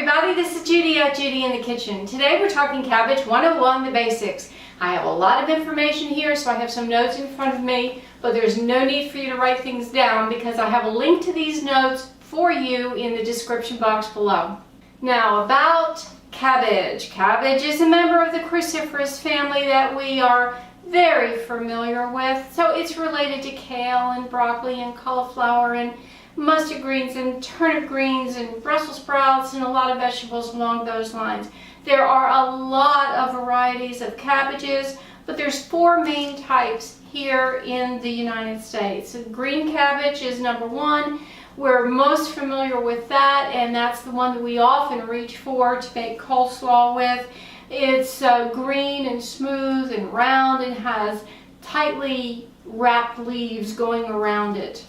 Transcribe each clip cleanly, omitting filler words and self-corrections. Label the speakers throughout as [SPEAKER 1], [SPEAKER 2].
[SPEAKER 1] everybody, this is Judy at Judy in the Kitchen. Today we're talking Cabbage 101, the basics. I have a lot of information here, so I have some notes in front of me, but there's no need for you to write things down because I have a link to these notes for you in the description box below. Now about cabbage. Cabbage is a member of the cruciferous family that we are very familiar with. So it's related to kale and broccoli and cauliflower and mustard greens and turnip greens and Brussels sprouts and a lot of vegetables along those lines. There are a lot of varieties of cabbages, but there's four main types here in the United States. So green cabbage is number one. We're most familiar with that, and that's the one that we often reach for to make coleslaw with. It's green and smooth and round and has tightly wrapped leaves going around it.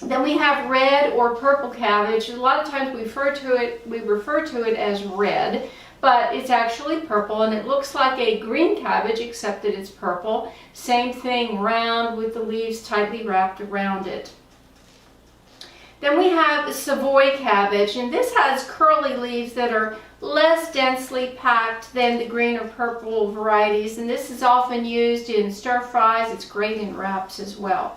[SPEAKER 1] Then we have red or purple cabbage. A lot of times we refer to it as red, but it's actually purple, and it looks like a green cabbage except that it's purple. Same thing, round with the leaves tightly wrapped around it. Then we have Savoy cabbage, and this has curly leaves that are less densely packed than the green or purple varieties, and this is often used in stir fries. It's great in wraps as well.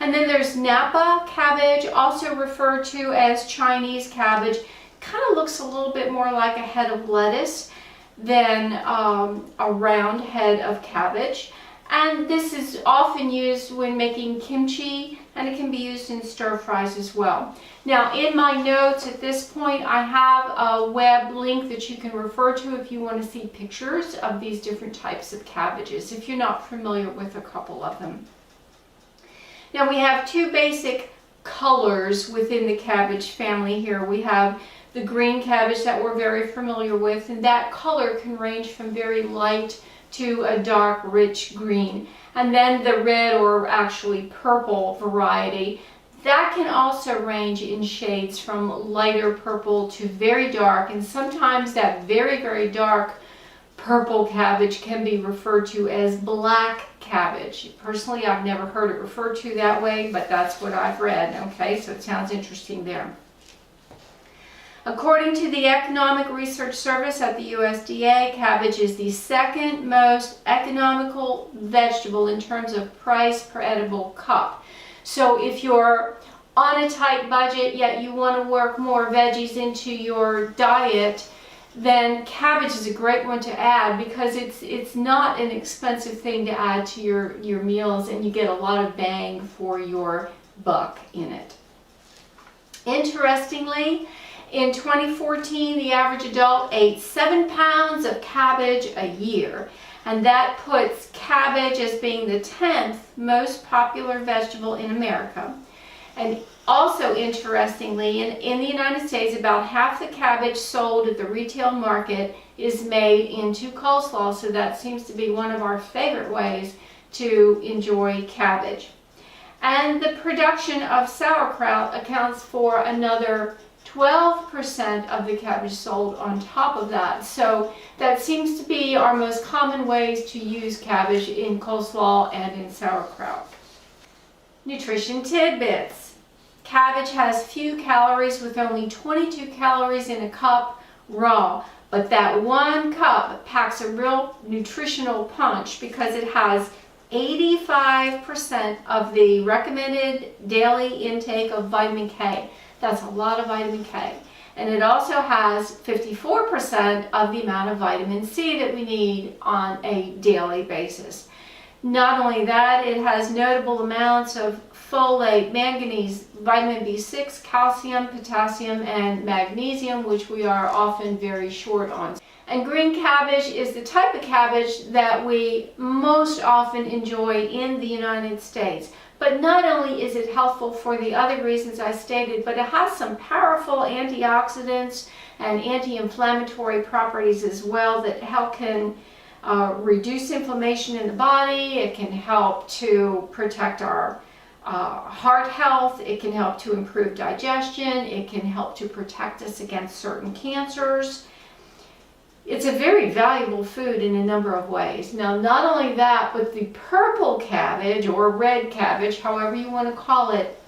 [SPEAKER 1] And then there's Napa cabbage, also referred to as Chinese cabbage. Kind of looks a little bit more like a head of lettuce than a round head of cabbage. And this is often used when making kimchi, and it can be used in stir fries as well. Now in my notes at this point I have a web link that you can refer to if you want to see pictures of these different types of cabbages, if you're not familiar with a couple of them. Now we have two basic colors within the cabbage family here. We have the green cabbage that we're very familiar with, and that color can range from very light to a dark rich green. And then the red or actually purple variety, that can also range in shades from lighter purple to very dark, and sometimes that very, very dark purple cabbage can be referred to as black cabbage. Personally, I've never heard it referred to that way, but that's what I've read. Okay, so it sounds interesting there. According to the Economic Research Service at the USDA, cabbage is the second most economical vegetable in terms of price per edible cup. So if you're on a tight budget yet you want to work more veggies into your diet, then cabbage is a great one to add because it's not an expensive thing to add to your meals, and you get a lot of bang for your buck in it. Interestingly, in 2014, the average adult ate 7 pounds of cabbage a year, and that puts cabbage as being the 10th most popular vegetable in America. And also interestingly, in the United States, about half the cabbage sold at the retail market is made into coleslaw, so that seems to be one of our favorite ways to enjoy cabbage. And the production of sauerkraut accounts for another 12% of the cabbage sold on top of that. So that seems to be our most common ways to use cabbage in coleslaw and in sauerkraut. Nutrition tidbits. Cabbage has few calories, with only 22 calories in a cup raw, but that 1 cup packs a real nutritional punch because it has 85% of the recommended daily intake of vitamin K. That's a lot of vitamin K. And it also has 54% of the amount of vitamin C that we need on a daily basis. Not only that, it has notable amounts of folate, manganese, vitamin B6, calcium, potassium, and magnesium, which we are often very short on. And green cabbage is the type of cabbage that we most often enjoy in the United States. But not only is it helpful for the other reasons I stated, but it has some powerful antioxidants and anti-inflammatory properties as well that can reduce inflammation in the body. It can help to protect our heart health. It can help to improve digestion. It can help to protect us against certain cancers. It's a very valuable food in a number of ways. Now, not only that, but the purple cabbage or red cabbage, however you want to call it,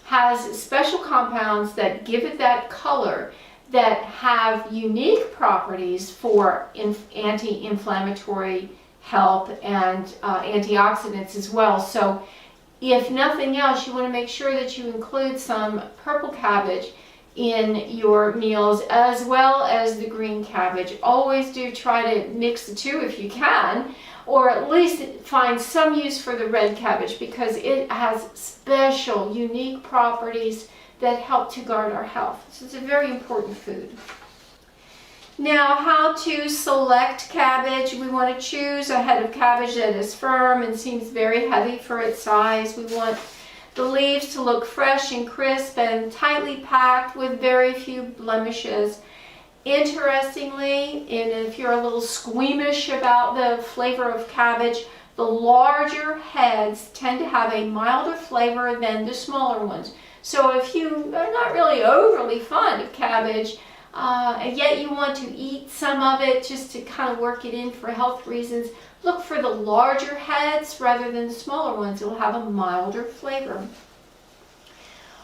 [SPEAKER 1] has special compounds that give it that color that have unique properties for anti-inflammatory help and antioxidants as well. So if nothing else, you want to make sure that you include some purple cabbage in your meals as well as the green cabbage. Always do try to mix the two if you can, or at least find some use for the red cabbage because it has special, unique properties that help to guard our health. So it's a very important food. Now, how to select cabbage. We want to choose a head of cabbage that is firm and seems very heavy for its size. We want the leaves to look fresh and crisp and tightly packed with very few blemishes. Interestingly, and if you're a little squeamish about the flavor of cabbage, the larger heads tend to have a milder flavor than the smaller ones. So if you are not really overly fond of cabbage, and yet you want to eat some of it just to kind of work it in for health reasons, look for the larger heads rather than the smaller ones. It will have a milder flavor.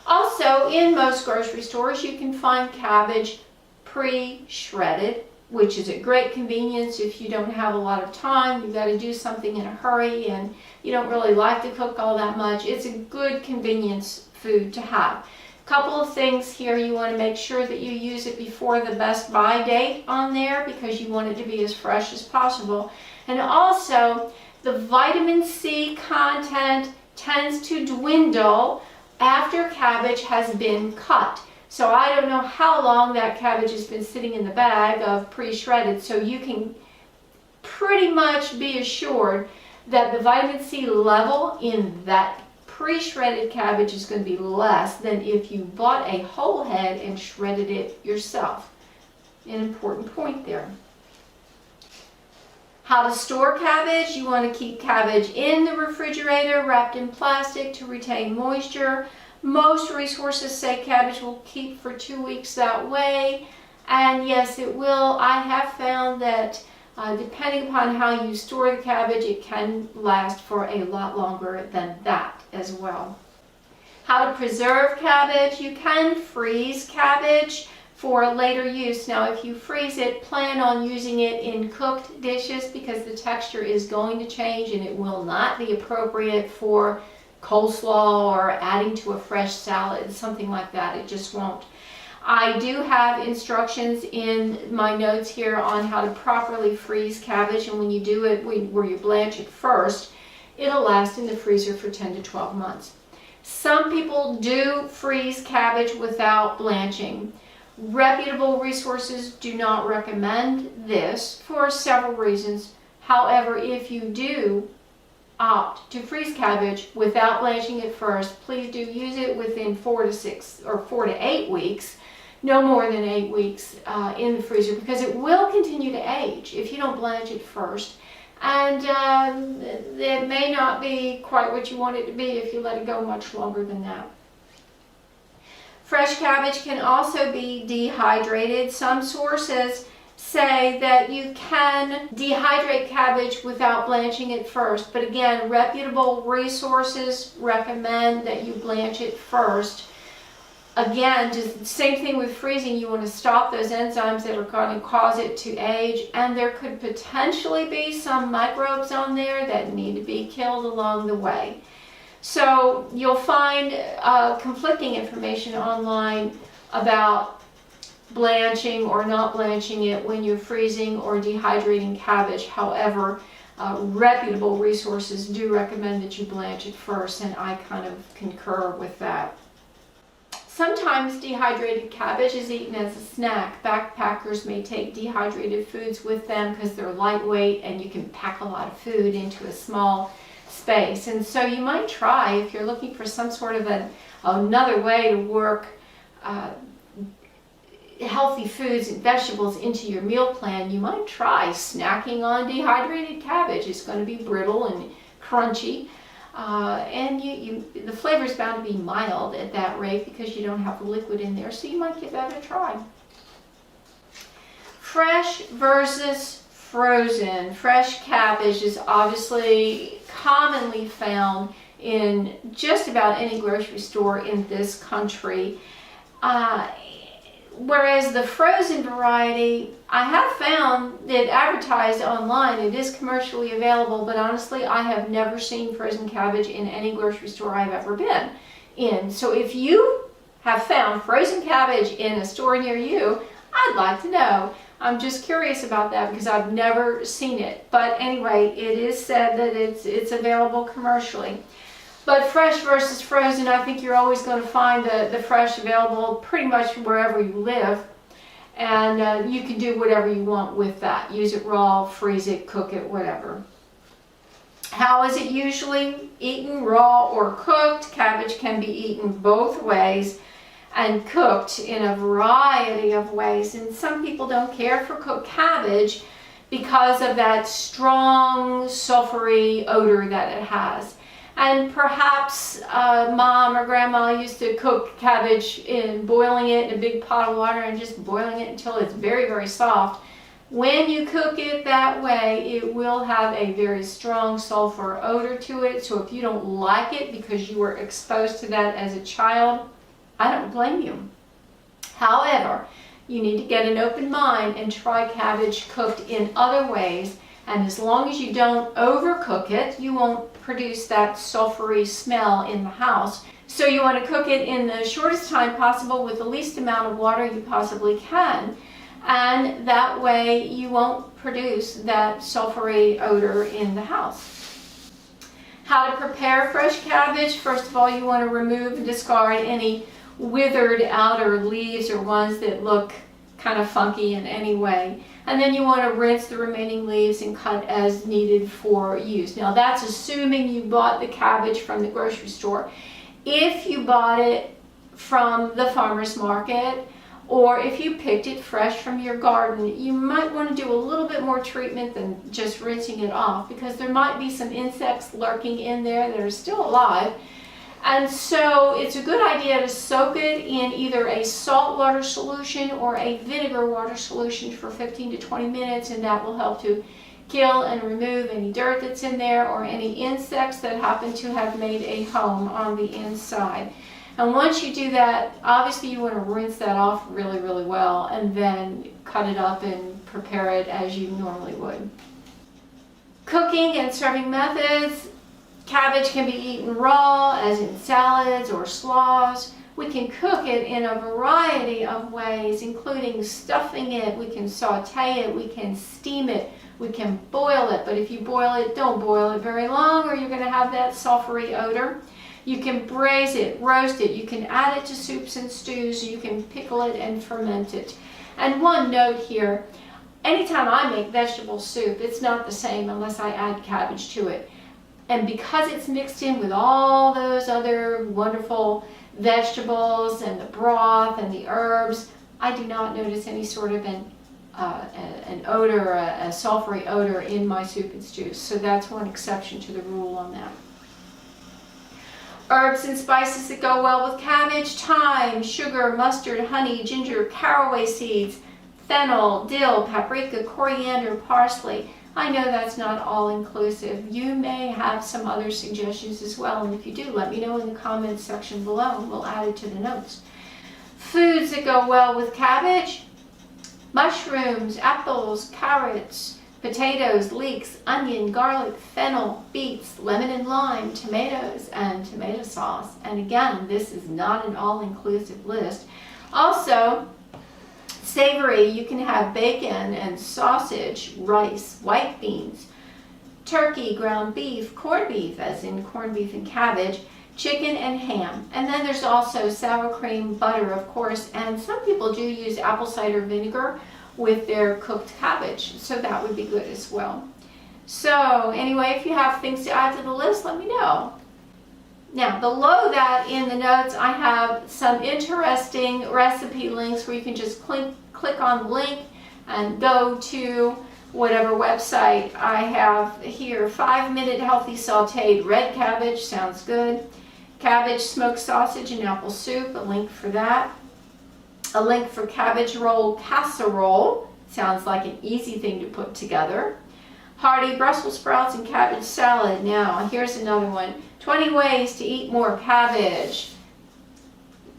[SPEAKER 1] Also, in most grocery stores, you can find cabbage pre-shredded, which is a great convenience if you don't have a lot of time, you've got to do something in a hurry, and you don't really like to cook all that much. It's a good convenience food to have. Couple of things here. You want to make sure that you use it before the best buy date on there because you want it to be as fresh as possible. And also, the vitamin C content tends to dwindle after cabbage has been cut. So I don't know how long that cabbage has been sitting in the bag of pre-shredded, so you can pretty much be assured that the vitamin C level in that pre-shredded cabbage is going to be less than if you bought a whole head and shredded it yourself. An important point there. How to store cabbage. You want to keep cabbage in the refrigerator wrapped in plastic to retain moisture. Most resources say cabbage will keep for 2 weeks that way, and yes, it will. I have found that depending upon how you store the cabbage, it can last for a lot longer than that as well. How to preserve cabbage. You can freeze cabbage for later use. Now, if you freeze it, plan on using it in cooked dishes because the texture is going to change and it will not be appropriate for coleslaw or adding to a fresh salad, something like that. It just won't. I do have instructions in my notes here on how to properly freeze cabbage, and when you do it, where you blanch it first, it'll last in the freezer for 10 to 12 months. Some people do freeze cabbage without blanching. Reputable resources do not recommend this for several reasons. However, if you do opt to freeze cabbage without blanching it first, please do use it within 4 to 8 weeks, no more than 8 weeks in the freezer, because it will continue to age if you don't blanch it first, and it may not be quite what you want it to be if you let it go much longer than that. Fresh cabbage can also be dehydrated. Some sources say that you can dehydrate cabbage without blanching it first, but again, reputable resources recommend that you blanch it first. Again, just the same thing with freezing. You want to stop those enzymes that are going to cause it to age, and there could potentially be some microbes on there that need to be killed along the way. So you'll find conflicting information online about blanching or not blanching it when you're freezing or dehydrating cabbage. However, reputable resources do recommend that you blanch it first, and I kind of concur with that. Sometimes dehydrated cabbage is eaten as a snack. Backpackers may take dehydrated foods with them because they're lightweight and you can pack a lot of food into a small space. And so you might try, if you're looking for some sort of another way to work healthy foods and vegetables into your meal plan, you might try snacking on dehydrated cabbage. It's going to be brittle and crunchy. And the flavor is bound to be mild at that rate because you don't have the liquid in there, so you might give that a try. Fresh versus frozen. Fresh cabbage is obviously commonly found in just about any grocery store in this country. Whereas the frozen variety, I have found that advertised online, it is commercially available, but honestly, I have never seen frozen cabbage in any grocery store I've ever been in. So if you have found frozen cabbage in a store near you, I'd like to know. I'm just curious about that because I've never seen it. But anyway, it is said that it's available commercially. But fresh versus frozen, I think you're always going to find the fresh available pretty much wherever you live. And you can do whatever you want with that. Use it raw, freeze it, cook it, whatever. How is it usually eaten, raw or cooked? Cabbage can be eaten both ways and cooked in a variety of ways. And some people don't care for cooked cabbage because of that strong sulfury odor that it has. And perhaps mom or grandma used to cook cabbage in boiling it in a big pot of water and just boiling it until it's very, very soft. When you cook it that way, it will have a very strong sulfur odor to it. So if you don't like it because you were exposed to that as a child, I don't blame you. However, you need to get an open mind and try cabbage cooked in other ways. And as long as you don't overcook it, you won't produce that sulfury smell in the house. So you want to cook it in the shortest time possible with the least amount of water you possibly can. And that way you won't produce that sulfury odor in the house. How to prepare fresh cabbage? First of all, you want to remove and discard any withered outer leaves or ones that look kind of funky in any way. And then you want to rinse the remaining leaves and cut as needed for use. Now that's assuming you bought the cabbage from the grocery store. If you bought it from the farmer's market, or if you picked it fresh from your garden, you might want to do a little bit more treatment than just rinsing it off, because there might be some insects lurking in there that are still alive. And so it's a good idea to soak it in either a salt water solution or a vinegar water solution for 15 to 20 minutes, and that will help to kill and remove any dirt that's in there or any insects that happen to have made a home on the inside. And once you do that, obviously you want to rinse that off really, really well and then cut it up and prepare it as you normally would. Cooking and serving methods. Cabbage can be eaten raw, as in salads or slaws. We can cook it in a variety of ways, including stuffing it. We can saute it. We can steam it. We can boil it. But if you boil it, don't boil it very long or you're going to have that sulfury odor. You can braise it, roast it. You can add it to soups and stews. You can pickle it and ferment it. And one note here, anytime I make vegetable soup, it's not the same unless I add cabbage to it. And because it's mixed in with all those other wonderful vegetables and the broth and the herbs, I do not notice any sort of an odor, a sulfury odor in my soup and stews. So that's one exception to the rule on that. Herbs and spices that go well with cabbage: thyme, sugar, mustard, honey, ginger, caraway seeds, fennel, dill, paprika, coriander, parsley. I know that's not all inclusive. You may have some other suggestions as well, and if you do, let me know in the comments section below and we'll add it to the notes. Foods that go well with cabbage: mushrooms, apples, carrots, potatoes, leeks, onion, garlic, fennel, beets, lemon and lime, tomatoes, and tomato sauce. And again, this is not an all-inclusive list. Also, savory, you can have bacon and sausage, rice, white beans, turkey, ground beef, corned beef, as in corned beef and cabbage, chicken and ham. And then there's also sour cream, butter, of course, and some people do use apple cider vinegar with their cooked cabbage, so that would be good as well. So anyway, if you have things to add to the list, let me know. Now, below that in the notes, I have some interesting recipe links where you can just click on the link and go to whatever website I have here. 5-minute healthy sauteed red cabbage, sounds good. Cabbage smoked sausage and apple soup, a link for that. A link for cabbage roll casserole, sounds like an easy thing to put together. Hearty Brussels sprouts and cabbage salad. Now, here's another one. 20 ways to eat more cabbage.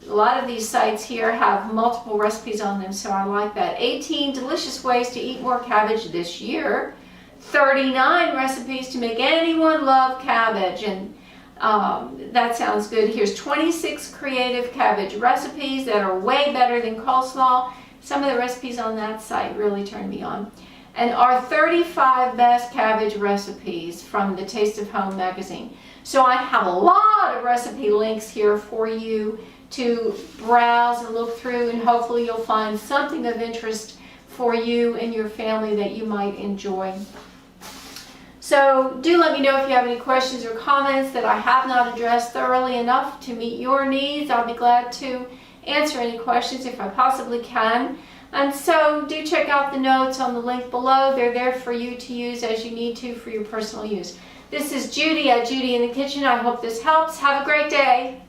[SPEAKER 1] A lot of these sites here have multiple recipes on them, so I like that. 18 delicious ways to eat more cabbage this year. 39 recipes to make anyone love cabbage, and that sounds good. Here's 26 creative cabbage recipes that are way better than coleslaw. Some of the recipes on that site really turn me on. And our 35 best cabbage recipes from the Taste of Home magazine. So I have a lot of recipe links here for you to browse and look through, and hopefully you'll find something of interest for you and your family that you might enjoy. So do let me know if you have any questions or comments that I have not addressed thoroughly enough to meet your needs. I'll be glad to answer any questions if I possibly can. And so do check out the notes on the link below. They're there for you to use as you need to for your personal use. This is Judi at Judi in the Kitchen. I hope this helps. Have a great day.